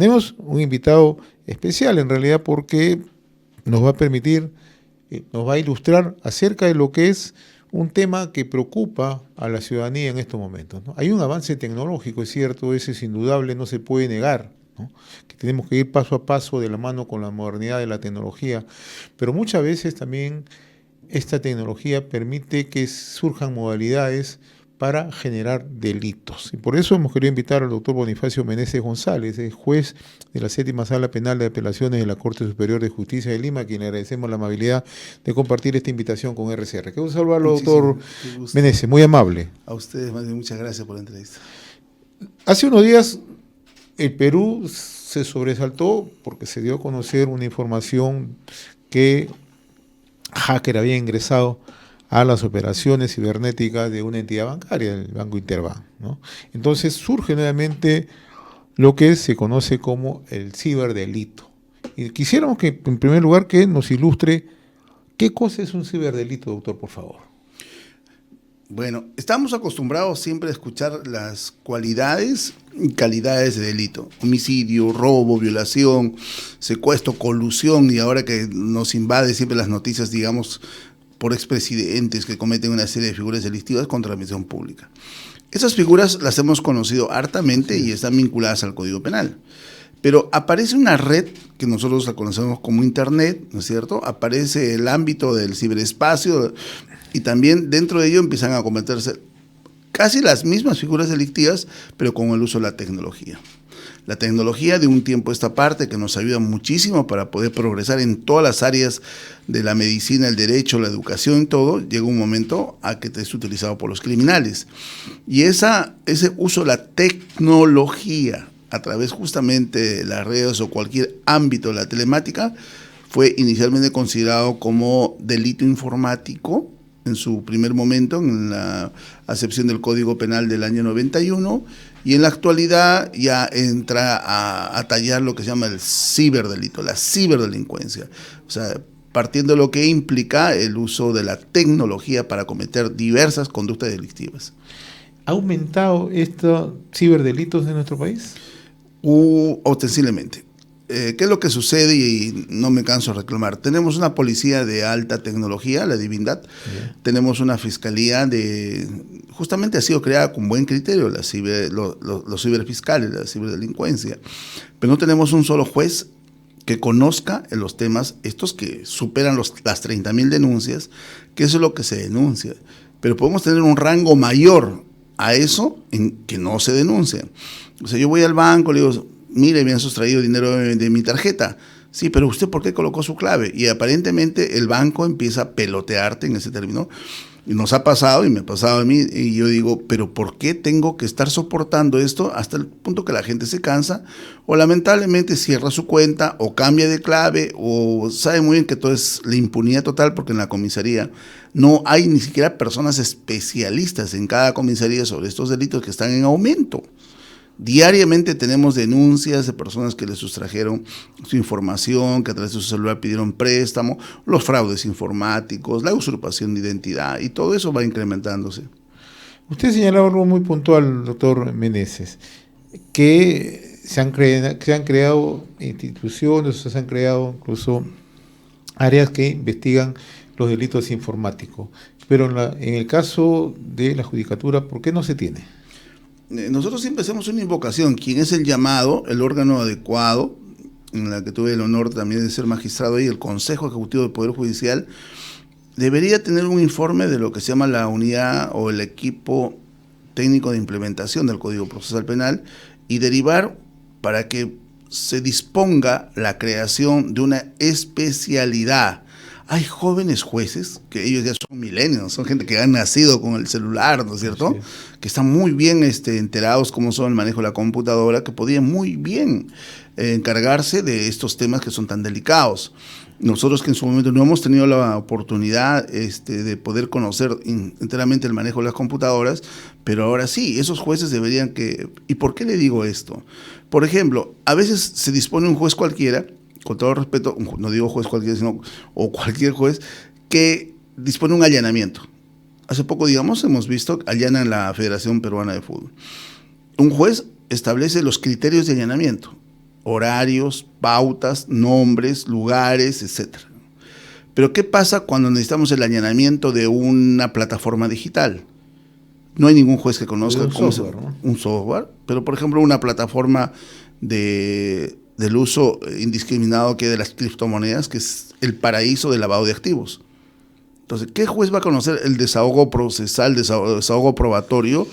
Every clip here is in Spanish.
tenemos un invitado especial en realidad porque nos va a permitir, nos va a ilustrar acerca de lo que es un tema que preocupa a la ciudadanía en estos momentos, ¿no? Hay un avance tecnológico, es cierto, ese es indudable, no se puede negar, ¿no? Que tenemos que ir paso a paso de la mano con la modernidad de la tecnología, pero muchas veces también esta tecnología permite que surjan modalidades para generar delitos. Y por eso hemos querido invitar al doctor Bonifacio Meneses González, es juez de la Séptima Sala Penal de Apelaciones de la Corte Superior de Justicia de Lima, a quien le agradecemos la amabilidad de compartir esta invitación con RCR. Qué gusto saludarlo, doctor Meneses, muy amable. A ustedes, más bien, muchas gracias por la entrevista. Hace unos días el Perú se sobresaltó porque se dio a conocer una información que hacker había ingresado a las operaciones cibernéticas de una entidad bancaria, el Banco Interbank, ¿no? Entonces surge nuevamente lo que se conoce como el ciberdelito. Y quisiéramos que, en primer lugar, que nos ilustre qué cosa es un ciberdelito, doctor, por favor. Bueno, estamos acostumbrados siempre a escuchar las cualidades y calidades de delito. Homicidio, robo, violación, secuestro, colusión, y ahora que nos invade siempre las noticias, digamos, por expresidentes que cometen una serie de figuras delictivas contra la administración pública. Esas figuras las hemos conocido hartamente y están vinculadas al Código Penal. Pero aparece una red que nosotros la conocemos como Internet, ¿no es cierto? Aparece el ámbito del ciberespacio y también dentro de ello empiezan a cometerse casi las mismas figuras delictivas, pero con el uso de la tecnología. La tecnología de un tiempo a esta parte que nos ayuda muchísimo para poder progresar en todas las áreas de la medicina, el derecho, la educación y todo, llega un momento a que es utilizado por los criminales. Y ese uso de la tecnología a través justamente de las redes o cualquier ámbito de la telemática fue inicialmente considerado como delito informático en su primer momento, en la acepción del Código Penal del año 91, y en la actualidad ya entra a tallar lo que se llama el ciberdelito, la ciberdelincuencia. O sea, partiendo de lo que implica el uso de la tecnología para cometer diversas conductas delictivas. ¿Ha aumentado estos ciberdelitos en nuestro país? Ostensiblemente. ¿Qué es lo que sucede? Y no me canso de reclamar. Tenemos una policía de alta tecnología, la Divindad. Tenemos una fiscalía justamente ha sido creada con buen criterio, los ciberfiscales, la ciberdelincuencia. Pero no tenemos un solo juez que conozca en los temas estos que superan las 30.000 denuncias, que eso es lo que se denuncia. Pero podemos tener un rango mayor a eso en que no se denuncia. O sea, yo voy al banco, le digo, mire, me han sustraído dinero de mi tarjeta. Sí, pero ¿usted por qué colocó su clave? Y aparentemente el banco empieza a pelotearte en ese término. Y nos ha pasado, y me ha pasado a mí, y yo digo, ¿pero por qué tengo que estar soportando esto hasta el punto que la gente se cansa? O lamentablemente cierra su cuenta, o cambia de clave, o sabe muy bien que todo es la impunidad total, porque en la comisaría no hay ni siquiera personas especialistas en cada comisaría sobre estos delitos que están en aumento. Diariamente tenemos denuncias de personas que les sustrajeron su información, que a través de su celular pidieron préstamo, los fraudes informáticos, la usurpación de identidad, y todo eso va incrementándose. Usted señalaba algo muy puntual, doctor Meneses, que se han creado instituciones, se han creado incluso áreas que investigan los delitos informáticos. Pero en el caso de la judicatura, ¿por qué no se tiene? Nosotros siempre hacemos una invocación. ¿Quién es el llamado, el órgano adecuado, en la que tuve el honor también de ser magistrado ahí, el Consejo Ejecutivo del Poder Judicial, debería tener un informe de lo que se llama la unidad o el equipo técnico de implementación del Código Procesal Penal y derivar para que se disponga la creación de una especialidad. Hay jóvenes jueces, que ellos ya son millennials, son gente que han nacido con el celular, ¿no es cierto? Sí. Que están muy bien enterados cómo son el manejo de la computadora, que podrían muy bien encargarse de estos temas que son tan delicados. Nosotros que en su momento no hemos tenido la oportunidad de poder conocer enteramente el manejo de las computadoras, pero ahora sí, esos jueces deberían que... ¿Y por qué le digo esto? Por ejemplo, a veces se dispone un juez cualquiera, con todo respeto, no digo juez cualquiera, sino o cualquier juez, que dispone un allanamiento. Hace poco, digamos, hemos visto, allanan la Federación Peruana de Fútbol. Un juez establece los criterios de allanamiento. horarios, pautas, nombres, lugares, etcétera. Pero ¿qué pasa cuando necesitamos el allanamiento de una plataforma digital? No hay ningún juez que conozca un software, ¿no? Un software, pero por ejemplo una plataforma del uso indiscriminado que hay de las criptomonedas, que es el paraíso del lavado de activos. Entonces, ¿qué juez va a conocer el desahogo procesal, desahogo probatorio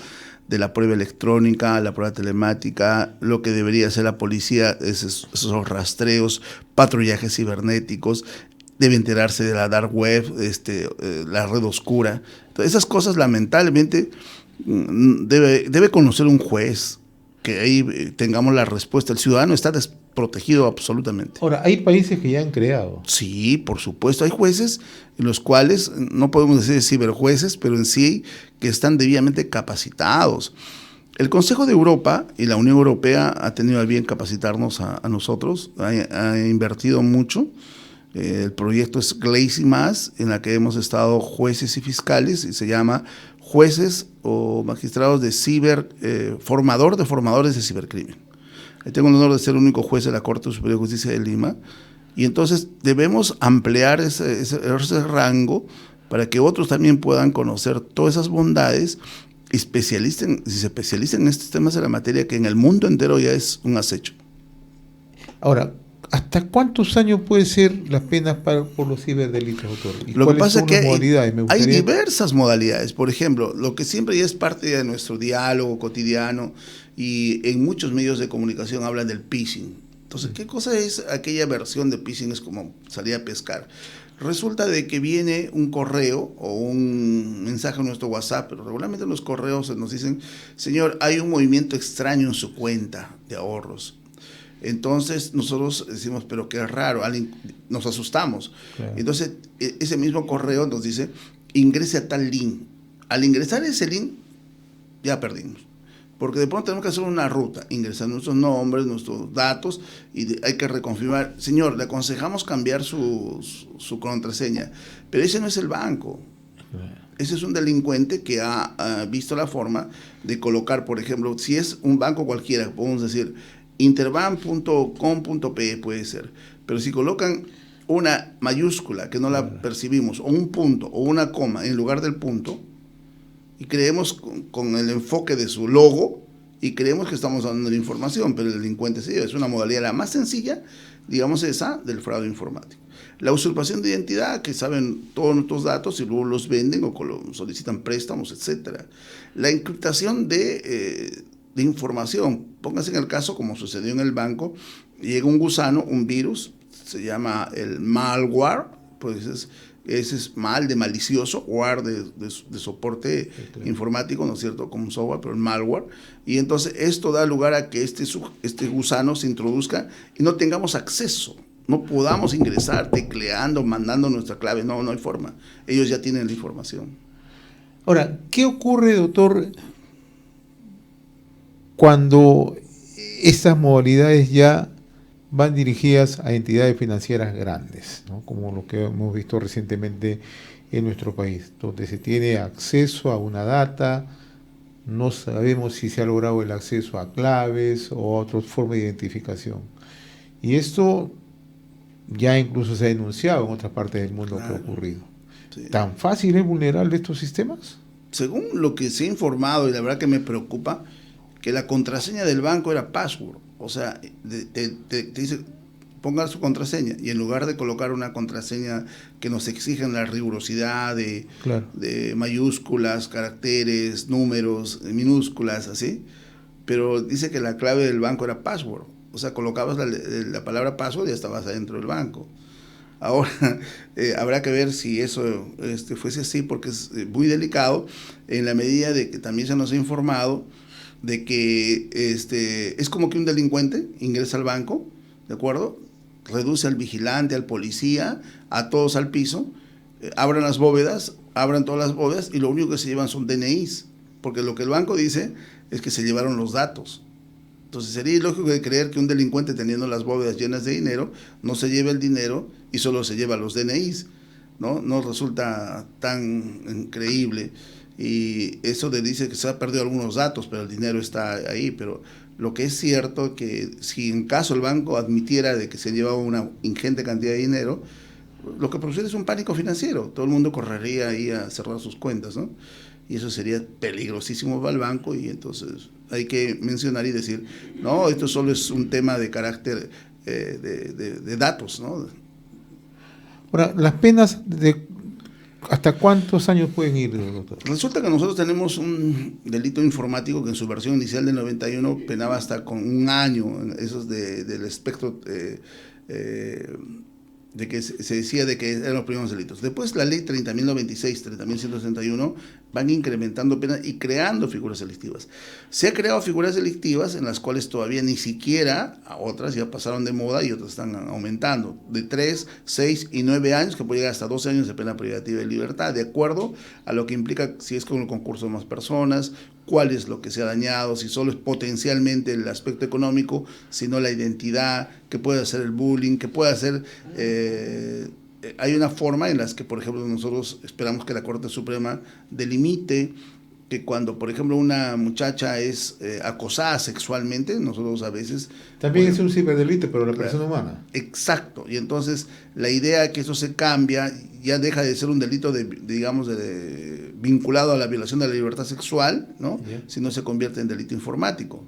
de la prueba electrónica, la prueba telemática, lo que debería hacer la policía, esos rastreos, patrullajes cibernéticos? Debe enterarse de la dark web, la red oscura. Entonces, esas cosas lamentablemente debe conocer un juez, que ahí tengamos la respuesta. El ciudadano está desprotegido absolutamente. Ahora, hay países que ya han creado. Sí, por supuesto, hay jueces en los cuales, no podemos decir ciberjueces, pero en sí que están debidamente capacitados. El Consejo de Europa y la Unión Europea ha tenido a bien capacitarnos a nosotros, ha invertido mucho. El proyecto es Glaze y más, en la que hemos estado jueces y fiscales, y se llama Jueces o Magistrados de Formador de Formadores de Cibercrimen. Tengo el honor de ser el único juez de la Corte Superior de Justicia de Lima, y entonces debemos ampliar ese rango para que otros también puedan conocer todas esas bondades y se especialicen en estos temas de la materia, que en el mundo entero ya es un acecho. Ahora, ¿hasta cuántos años pueden ser las penas por los ciberdelitos, doctor? ¿Y lo que pasa es que hay diversas diversas modalidades. Por ejemplo, lo que siempre ya es parte de nuestro diálogo cotidiano, y en muchos medios de comunicación hablan del phishing. Entonces, ¿qué cosa es aquella versión de phishing? Es como salir a pescar. Resulta de que viene un correo o un mensaje en nuestro WhatsApp, pero regularmente en los correos nos dicen: señor, hay un movimiento extraño en su cuenta de ahorros. Entonces nosotros decimos, pero qué raro, nos asustamos. Claro. Entonces ese mismo correo nos dice: ingrese a tal link. Al ingresar ese link ya perdimos, porque de pronto tenemos que hacer una ruta, ingresar nuestros nombres, nuestros datos, y hay que reconfirmar: señor, le aconsejamos cambiar su contraseña, pero ese no es el banco. Ese es un delincuente que ha visto la forma de colocar, por ejemplo, si es un banco cualquiera, podemos decir interbank.com.pe puede ser, pero si colocan una mayúscula que no la percibimos, o un punto o una coma en lugar del punto, y creemos con el enfoque de su logo, y creemos que estamos dando la información, pero el delincuente se lleva. Es una modalidad la más sencilla, digamos, esa del fraude informático. La usurpación de identidad, que saben todos nuestros datos y luego los venden o solicitan préstamos, etcétera. La encriptación de información. Pónganse en el caso, como sucedió en el banco, llega un gusano, un virus, se llama el malware, pues ese es mal de malicioso, ware de soporte informático, ¿no es cierto?, como un software, pero el malware, y entonces esto da lugar a que este gusano se introduzca y no tengamos acceso, no podamos ingresar tecleando, mandando nuestra clave, no hay forma, ellos ya tienen la información. Ahora, ¿qué ocurre, doctor, cuando estas modalidades ya van dirigidas a entidades financieras grandes, ¿no?, como lo que hemos visto recientemente en nuestro país, donde se tiene acceso a una data, no sabemos si se ha logrado el acceso a claves o a otra forma de identificación? Y esto ya incluso se ha denunciado en otras partes del mundo. Claro, que ha ocurrido. Sí. ¿Tan fácil es vulnerable estos sistemas? Según lo que se ha informado, y la verdad que me preocupa, que la contraseña del banco era password. O sea, te dice, ponga su contraseña, y en lugar de colocar una contraseña que nos exigen la rigurosidad de mayúsculas, caracteres, números, minúsculas, así, pero dice que la clave del banco era password. O sea, colocabas la palabra password y ya estabas adentro del banco. Ahora, habrá que ver si eso fuese así, porque es muy delicado, en la medida de que también se nos ha informado de que es como que un delincuente ingresa al banco, ¿de acuerdo?, reduce al vigilante, al policía, a todos al piso, abran todas las bóvedas, y lo único que se llevan son DNIs, porque lo que el banco dice es que se llevaron los datos. Entonces sería ilógico de creer que un delincuente, teniendo las bóvedas llenas de dinero, no se lleve el dinero y solo se lleva los DNIs, ¿no? No resulta tan creíble. y eso le dice que se ha perdido algunos datos, pero el dinero está ahí. Pero lo que es cierto es que si en caso el banco admitiera de que se llevaba una ingente cantidad de dinero, lo que produce es un pánico financiero. Todo el mundo correría ahí a cerrar sus cuentas, ¿no? Y eso sería peligrosísimo para el banco, y entonces hay que mencionar y decir, no, esto solo es un tema de carácter de datos, ¿no? Ahora, las penas ¿hasta cuántos años pueden ir, doctor? Resulta que nosotros tenemos un delito informático que en su versión inicial del 91 penaba hasta con un año, esos del espectro de que se decía de que eran los primeros delitos. Después la ley 30.096, 30.161 van incrementando penas y creando figuras delictivas. Se han creado figuras delictivas en las cuales todavía ni siquiera, a otras ya pasaron de moda y otras están aumentando, de 3, 6 y 9 años, que puede llegar hasta 12 años de pena privativa de libertad, de acuerdo a lo que implica si es con el concurso de más personas, cuál es lo que se ha dañado, si solo es potencialmente el aspecto económico, sino la identidad, que puede hacer el bullying, que puede hacer... hay una forma en las que, por ejemplo, nosotros esperamos que la Corte Suprema delimite que cuando, por ejemplo, una muchacha es acosada sexualmente, nosotros a veces... También es un ciberdelito, pero la persona humana. Exacto, y entonces la idea de que eso se cambia, ya deja de ser un delito, digamos, vinculado a la violación de la libertad sexual, ¿no? Yeah. Sino se convierte en delito informático.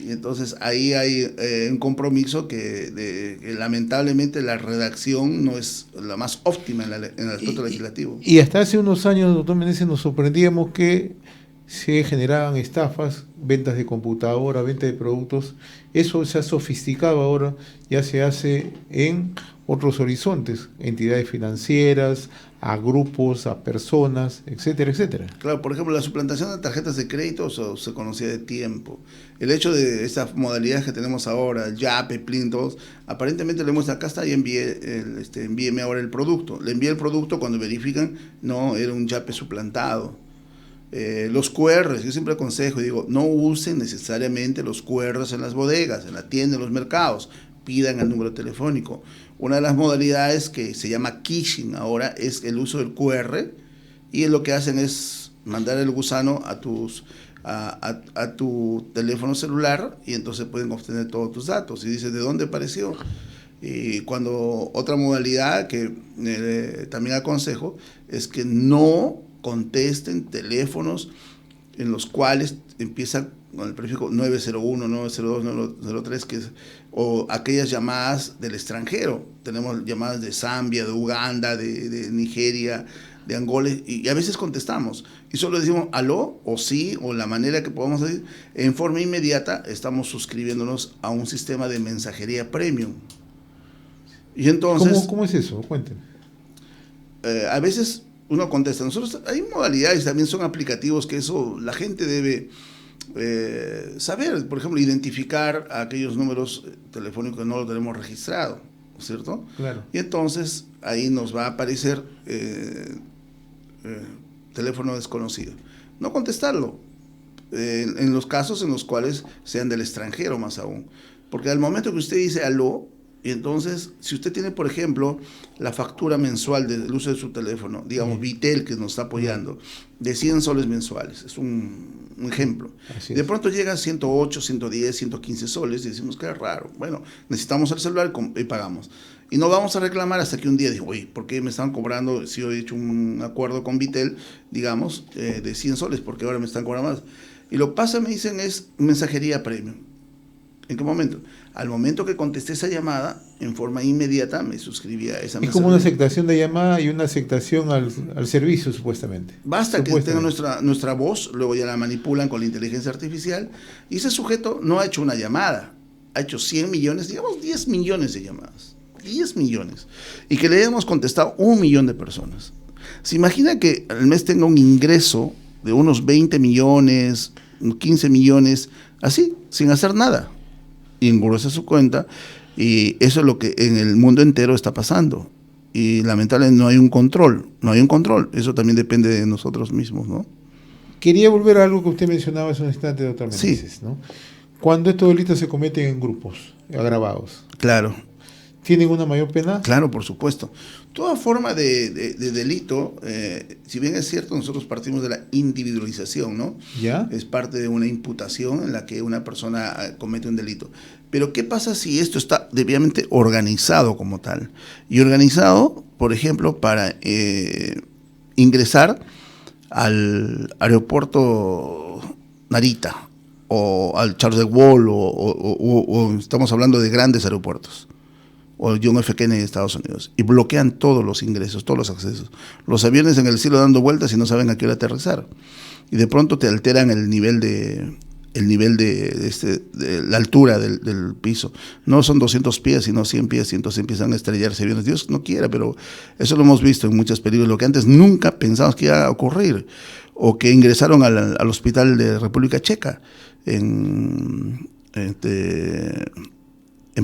Y entonces ahí hay un compromiso que lamentablemente la redacción no es la más óptima en el aspecto legislativo. Y hasta hace unos años, doctor Meneses, nos sorprendíamos que se generaban estafas, ventas de computadora, ventas de productos. Eso se ha sofisticado ahora, ya se hace en otros horizontes, entidades financieras, a grupos, a personas, etcétera, etcétera. Claro, por ejemplo, la suplantación de tarjetas de crédito se conocía de tiempo. El hecho de estas modalidades que tenemos ahora, el Yape, Plin, todos, aparentemente le muestra, acá está, y envíeme ahora el producto. Le envié el producto, cuando verifican, no, era un Yape suplantado. Los QRs, yo siempre aconsejo y digo, no usen necesariamente los QRs en las bodegas, en la tienda, en los mercados, pidan el número telefónico. Una de las modalidades que se llama phishing ahora es el uso del QR, y lo que hacen es mandar el gusano a tu teléfono celular, y entonces pueden obtener todos tus datos. Y dices, ¿de dónde apareció? Y cuando otra modalidad que también aconsejo es que no contesten teléfonos en los cuales empiezan con el prefijo 901, 902, 903, o aquellas llamadas del extranjero. Tenemos llamadas de Zambia, de Uganda, de Nigeria, de Angola, y a veces contestamos y solo decimos aló o sí, o la manera que podamos decir. En forma inmediata estamos suscribiéndonos a un sistema de mensajería premium. Y entonces, ¿Cómo es eso? Cuéntenme. A veces uno contesta. Nosotros hay modalidades, también son aplicativos que eso la gente debe saber. Por ejemplo, identificar a aquellos números telefónicos que no los tenemos registrado, ¿cierto? Claro. Y entonces ahí nos va a aparecer teléfono desconocido. No contestarlo, en los casos en los cuales sean del extranjero, más aún. Porque al momento que usted dice aló, y entonces, si usted tiene, por ejemplo, la factura mensual del uso de su teléfono, digamos, Vitel, que nos está apoyando, de 100 soles mensuales, es un ejemplo. De pronto llega a 108, 110, 115 soles, y decimos, qué raro. Bueno, necesitamos el celular y pagamos. Y no vamos a reclamar hasta que un día digo, oye, ¿por qué me están cobrando, si yo he hecho un acuerdo con Vitel, digamos, de 100 soles, porque ahora me están cobrando más? Y lo que pasa, me dicen, es mensajería premium. ¿En qué momento? Al momento que contesté esa llamada, en forma inmediata me suscribí a esa mensajería. Es como una aceptación de llamada y una aceptación al servicio, supuestamente. Basta que tenga nuestra voz, luego ya la manipulan con la inteligencia artificial, y ese sujeto no ha hecho una llamada, ha hecho 100 millones, digamos 10 millones de llamadas. 10 millones. Y que le hemos contestado 1 millón de personas. ¿Se imagina que al mes tenga un ingreso de unos 20 millones, 15 millones, así, sin hacer nada? Y engruesa su cuenta, y eso es lo que en el mundo entero está pasando, y lamentablemente no hay un control, eso también depende de nosotros mismos, ¿no? Quería volver a algo que usted mencionaba hace un instante, doctor Meneses, sí. ¿no? Cuando estos delitos se cometen en grupos agravados. Claro. ¿Tienen una mayor pena? Claro, por supuesto. Toda forma de delito, si bien es cierto, nosotros partimos de la individualización, ¿no? ¿Ya? Es parte de una imputación en la que una persona comete un delito. Pero ¿qué pasa si esto está debidamente organizado como tal? Y organizado, por ejemplo, para ingresar al aeropuerto Narita o al Charles de Gaulle o estamos hablando de grandes aeropuertos o el John F. Kennedy de Estados Unidos y bloquean todos los ingresos, todos los accesos. Los aviones en el cielo dando vueltas y no saben a qué hora aterrizar. Y de pronto te alteran el nivel de la altura del piso. No son 200 pies, sino 100 pies, y entonces empiezan a estrellarse aviones. Dios no quiera, pero eso lo hemos visto en muchas películas, lo que antes nunca pensamos que iba a ocurrir. O que ingresaron al hospital de República Checa, en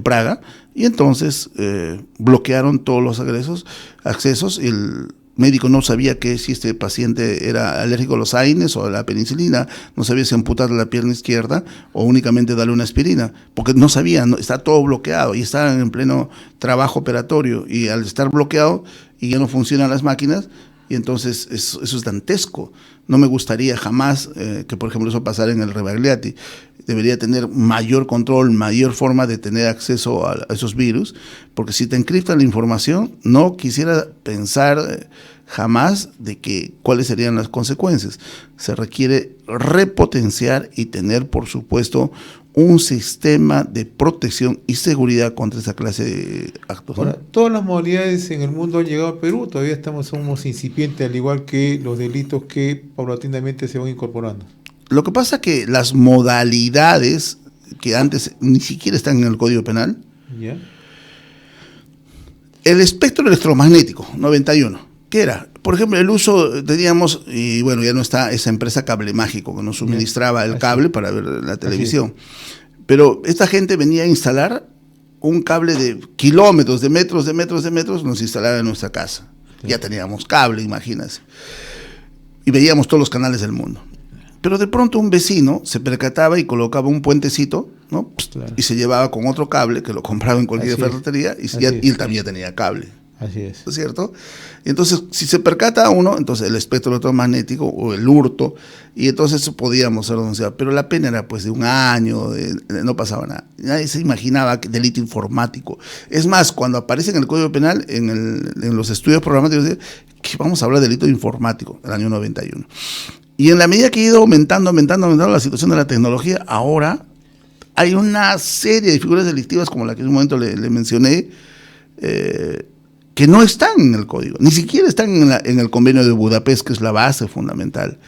Praga, y entonces bloquearon todos los accesos y el médico no sabía que si este paciente era alérgico a los AINES o a la penicilina, no sabía si amputarle la pierna izquierda o únicamente darle una aspirina, porque no sabía, está todo bloqueado y estaban en pleno trabajo operatorio, y al estar bloqueado y ya no funcionan las máquinas, y entonces eso es dantesco. No me gustaría jamás que, por ejemplo, eso pasara en el Rebagliati. Debería tener mayor control, mayor forma de tener acceso a esos virus, porque si te encriptan la información, no quisiera pensar jamás de cuáles serían las consecuencias. Se requiere repotenciar y tener, por supuesto, un sistema de protección y seguridad contra esa clase de actos. Ahora, todas las modalidades en el mundo han llegado a Perú, todavía somos incipientes, al igual que los delitos que paulatinamente se van incorporando. Lo que pasa es que las modalidades que antes ni siquiera están en el Código Penal, ¿ya? El espectro electromagnético, 91, ¿qué era? Por ejemplo, el uso, teníamos, y bueno, ya no está esa empresa Cable Mágico que nos suministraba el cable para ver la televisión, pero esta gente venía a instalar un cable de kilómetros, de metros, nos instalaba en nuestra casa. Sí. Ya teníamos cable, imagínense. Y veíamos todos los canales del mundo. Pero de pronto un vecino se percataba y colocaba un puentecito, ¿no? Claro. Y se llevaba con otro cable que lo compraba en cualquier ferretería y él también tenía cable. Así es. ¿No es cierto? Y entonces, si se percata uno, entonces el espectro electromagnético o el hurto, y entonces eso podíamos ser denunciados. Pero la pena era pues de 1 año, no pasaba nada. Nadie se imaginaba que delito informático. Es más, cuando aparece en el Código Penal, en los estudios programáticos, que vamos a hablar de delito informático, el año 91. Y en la medida que ha ido aumentando la situación de la tecnología, ahora hay una serie de figuras delictivas como la que en un momento le mencioné, que no están en el código, ni siquiera están en el convenio de Budapest, que es la base fundamental.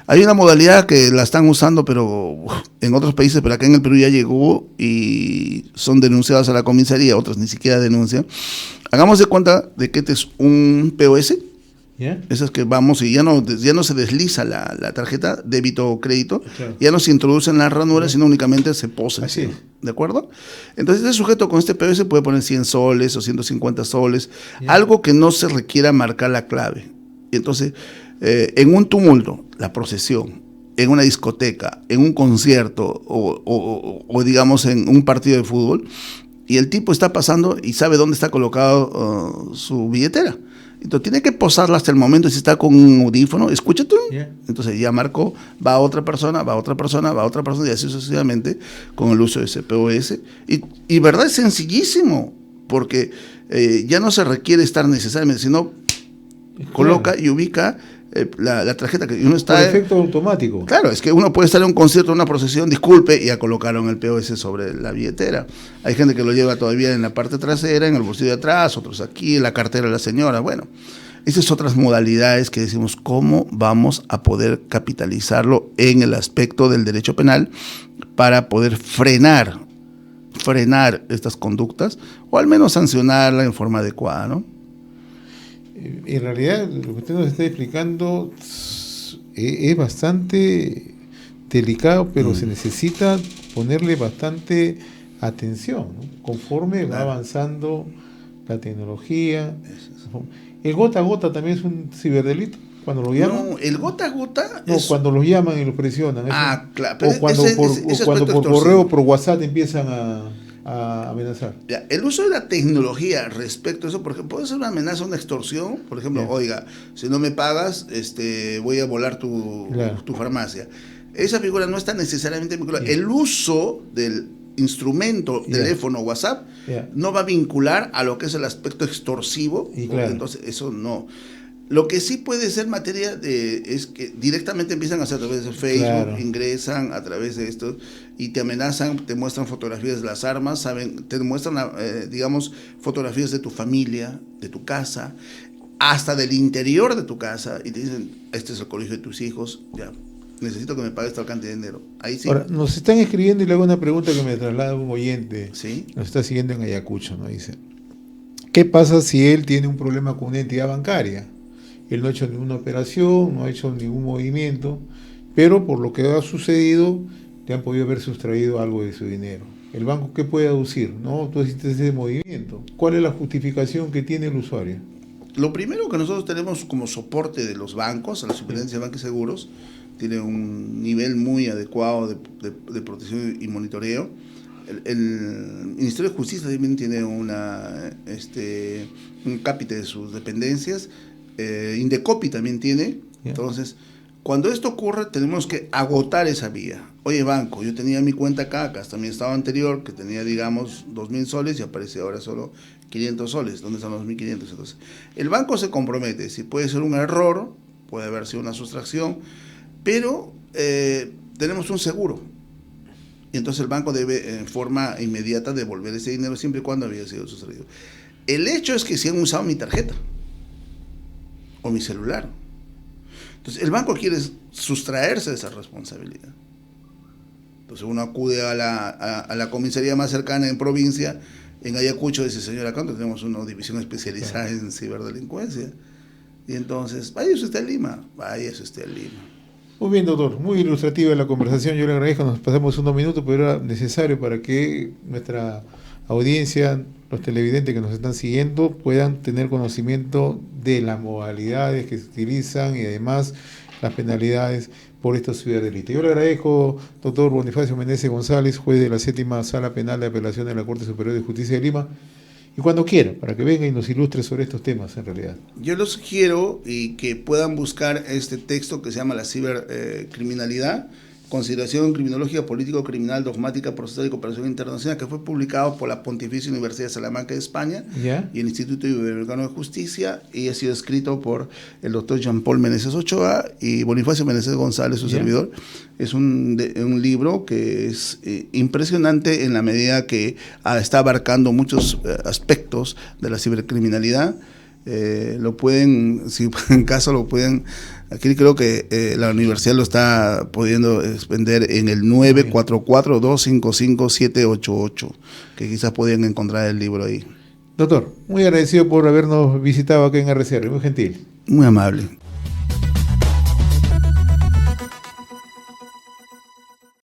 Hay una modalidad que la están usando pero en otros países, pero acá en el Perú ya llegó y son denunciados a la comisaría, otros ni siquiera denuncian. Hagamos de cuenta de que este es un POS, ¿yeah? Esas que vamos y ya no se desliza la tarjeta débito o crédito, claro. Ya no se introduce en la ranura, ¿yeah? Sino únicamente se posa. Así es. ¿De acuerdo? Entonces este sujeto con este POS puede poner 100 soles o 150 soles, ¿yeah? Algo que no se requiera marcar la clave. Y entonces, en un tumulto, la procesión, en una discoteca, en un concierto o digamos en un partido de fútbol, y el tipo está pasando y sabe dónde está colocado su billetera. Entonces tiene que posarla hasta el momento, si está con un audífono, escucha tú. Yeah. Entonces ya marcó, va a otra persona, y así sucesivamente con el uso de ese POS. Y verdad es sencillísimo, porque ya no se requiere estar necesariamente, sino coloca y ubica la tarjeta que uno está. Por efecto automático. Claro, es que uno puede estar en un concierto, en una procesión, disculpe, y ya colocaron el POS sobre la billetera. Hay gente que lo lleva todavía en la parte trasera, en el bolsillo de atrás, otros aquí, en la cartera de la señora. Bueno, esas otras modalidades que decimos, ¿cómo vamos a poder capitalizarlo en el aspecto del derecho penal para poder frenar estas conductas o al menos sancionarla en forma adecuada, ¿no? En realidad, lo que usted nos está explicando es bastante delicado, pero se necesita ponerle bastante atención, ¿no? Conforme va avanzando la tecnología. ¿El gota a gota también es un ciberdelito? Cuando lo llaman. No, el gota a gota no, cuando los llaman y los presionan. Claro. O cuando por correo, por WhatsApp empiezan a a amenazar. Ya, el uso de la tecnología respecto a eso, por ejemplo, puede ser una amenaza, una extorsión. Por ejemplo, oiga, si no me pagas, voy a volar tu farmacia. Esa figura no está necesariamente vinculada. El uso del instrumento, teléfono, WhatsApp, no va a vincular a lo que es el aspecto extorsivo. Entonces, eso no. Lo que sí puede ser materia es que directamente empiezan a hacer a través de Facebook, ingresan a través de esto y te amenazan, te muestran fotografías de las armas, te muestran, digamos, fotografías de tu familia, de tu casa, hasta del interior de tu casa, y te dicen, este es el colegio de tus hijos, ya, necesito que me pagues tal cantidad de dinero. Ahí sí. Ahora, nos están escribiendo y le hago una pregunta que me traslada un oyente. ¿Sí? Nos está siguiendo en Ayacucho, ¿no? Dice, ¿qué pasa si él tiene un problema con una entidad bancaria? Él no ha hecho ninguna operación, no ha hecho ningún movimiento, pero por lo que ha sucedido, te han podido haber sustraído algo de su dinero. ¿El banco qué puede aducir? ¿No? Tú hiciste ese movimiento. ¿Cuál es la justificación que tiene el usuario? Lo primero que nosotros tenemos como soporte de los bancos, a la Superintendencia de Bancos y Seguros, tiene un nivel muy adecuado de protección y monitoreo. El Ministerio de Justicia también tiene un cápite de sus dependencias. Indecopi también tiene. Entonces, cuando esto ocurre, tenemos que agotar esa vía. Oye, banco, yo tenía mi cuenta acá está mi estado anterior, que tenía, digamos, 2.000 soles y aparece ahora solo 500 soles. ¿Dónde están los 1.500? Entonces, el banco se compromete. Si puede ser un error, puede haber sido una sustracción, pero tenemos un seguro. Y entonces el banco debe, en forma inmediata, devolver ese dinero siempre y cuando había sido sustraído. El hecho es que si han usado mi tarjeta o mi celular. Entonces, el banco quiere sustraerse de esa responsabilidad. Entonces, uno acude a la comisaría más cercana en provincia, en Ayacucho, dice, señora, acá tenemos una división especializada en ciberdelincuencia. Y entonces, váyase usted a Lima. Muy bien, doctor. Muy ilustrativa la conversación. Yo le agradezco. Nos pasamos unos minutos, pero era necesario para que nuestra audiencia, los televidentes que nos están siguiendo, puedan tener conocimiento de las modalidades que se utilizan y además las penalidades por estos ciberdelitos. Yo le agradezco, doctor Bonifacio Meneses González, juez de la 7ª Sala Penal de Apelación de la Corte Superior de Justicia de Lima, y cuando quiera, para que venga y nos ilustre sobre estos temas en realidad. Yo los sugiero y que puedan buscar este texto que se llama La cibercriminalidad, Consideración criminológica, político-criminal, dogmática, procesal y cooperación internacional, que fue publicado por la Pontificia Universidad de Salamanca de España y el Instituto Iberoamericano de Justicia, y ha sido escrito por el doctor Jean-Paul Meneses Ochoa y Bonifacio Meneses González, su servidor. Es un libro que es impresionante en la medida que está abarcando muchos aspectos de la cibercriminalidad. Lo pueden, si en caso lo pueden, aquí creo que la universidad lo está pudiendo vender en el 944-255-788, que quizás pueden encontrar el libro ahí. Doctor, muy agradecido por habernos visitado aquí en RCR, muy gentil. Muy amable.